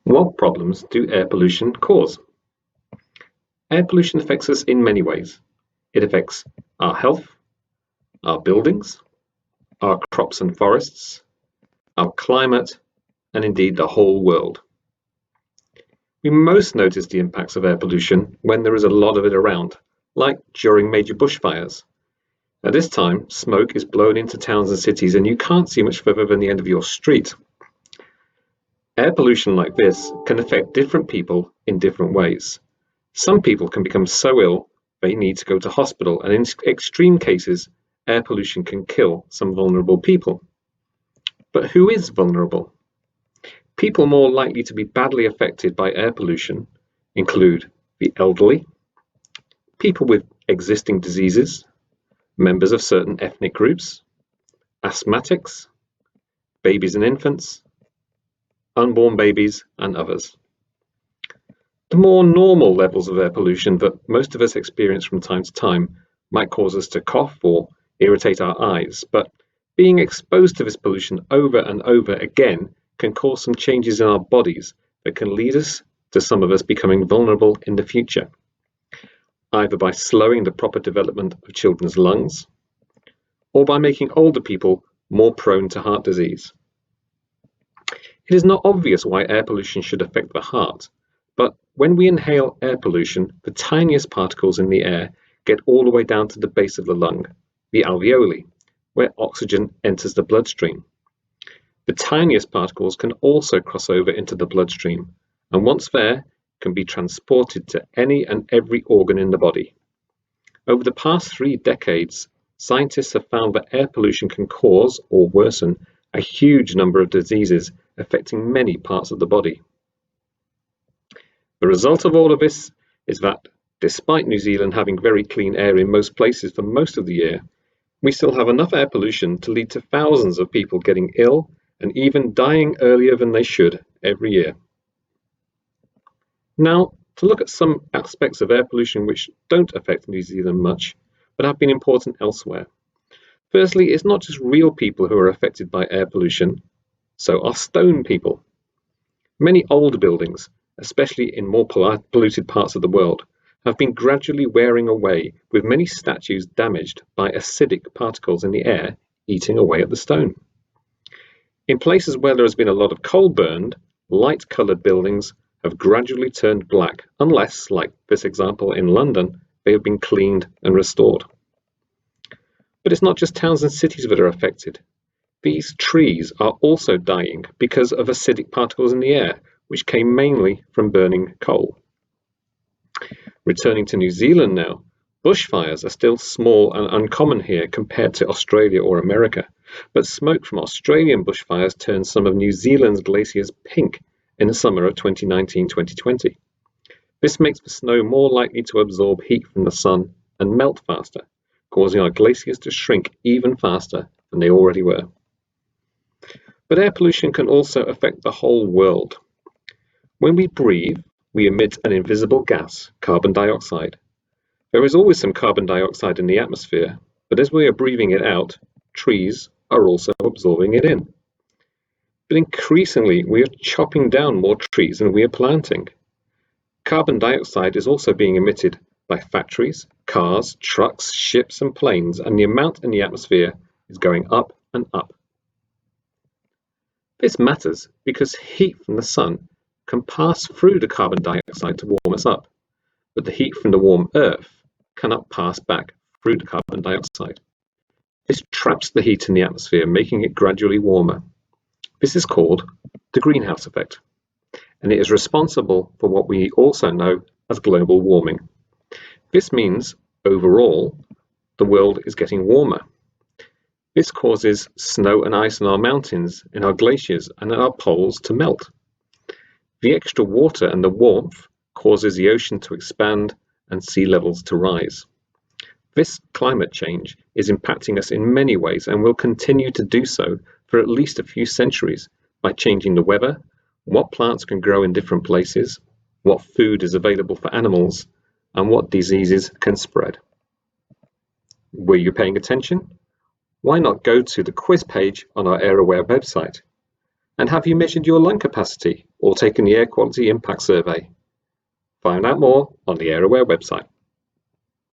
What problems do air pollution cause? Air pollution affects us in many ways. It affects our health, our buildings, our crops and forests, our climate, and indeed the whole world. We most notice the impacts of air pollution when there is a lot of it around, like during major bushfires. At this time, smoke is blown into towns and cities and you can't see much further than the end of your street. Air pollution like this can affect different people in different ways. Some people can become so ill they need to go to hospital, and in extreme cases, air pollution can kill some vulnerable people. But who is vulnerable? People more likely to be badly affected by air pollution include the elderly, people with existing diseases, members of certain ethnic groups, asthmatics, babies and infants, unborn babies, and others. The more normal levels of air pollution that most of us experience from time to time might cause us to cough or irritate our eyes, but being exposed to this pollution over and over again can cause some changes in our bodies that can lead us to some of us becoming vulnerable in the future, either by slowing the proper development of children's lungs or by making older people more prone to heart disease. It is not obvious why air pollution should affect the heart, but when we inhale air pollution, the tiniest particles in the air get all the way down to the base of the lung, the alveoli, where oxygen enters the bloodstream. The tiniest particles can also cross over into the bloodstream, and once there, can be transported to any and every organ in the body. Over the past 3 decades, scientists have found that air pollution can cause or worsen a huge number of diseases affecting many parts of the body. The result of all of this is that, despite New Zealand having very clean air in most places for most of the year, we still have enough air pollution to lead to thousands of people getting ill and even dying earlier than they should every year. Now, to look at some aspects of air pollution which don't affect New Zealand much, but have been important elsewhere. Firstly, it's not just real people who are affected by air pollution, so are stone people. Many old buildings, especially in more polluted parts of the world, have been gradually wearing away, with many statues damaged by acidic particles in the air eating away at the stone. In places where there has been a lot of coal burned, light-coloured buildings have gradually turned black, unless, like this example in London, they have been cleaned and restored. But it's not just towns and cities that are affected. These trees are also dying because of acidic particles in the air, which came mainly from burning coal. Returning to New Zealand now, bushfires are still small and uncommon here compared to Australia or America, but smoke from Australian bushfires turned some of New Zealand's glaciers pink in the summer of 2019-2020. This makes the snow more likely to absorb heat from the sun and melt faster, causing our glaciers to shrink even faster than they already were. But air pollution can also affect the whole world. When we breathe, we emit an invisible gas, carbon dioxide. There is always some carbon dioxide in the atmosphere, but as we are breathing it out, trees are also absorbing it in. But increasingly, we are chopping down more trees than we are planting. Carbon dioxide is also being emitted by factories, cars, trucks, ships, and planes, and the amount in the atmosphere is going up and up. This matters because heat from the sun can pass through the carbon dioxide to warm us up, but the heat from the warm earth cannot pass back through the carbon dioxide. This traps the heat in the atmosphere, making it gradually warmer. This is called the greenhouse effect, and it is responsible for what we also know as global warming. This means, overall, the world is getting warmer. This causes snow and ice in our mountains, in our glaciers, and at our poles to melt. The extra water and the warmth causes the ocean to expand and sea levels to rise. This climate change is impacting us in many ways and will continue to do so for at least a few centuries by changing the weather, what plants can grow in different places, what food is available for animals, and what diseases can spread. Were you paying attention? Why not go to the quiz page on our AirAware website? And have you measured your lung capacity or taken the air quality impact survey? Find out more on the AirAware website.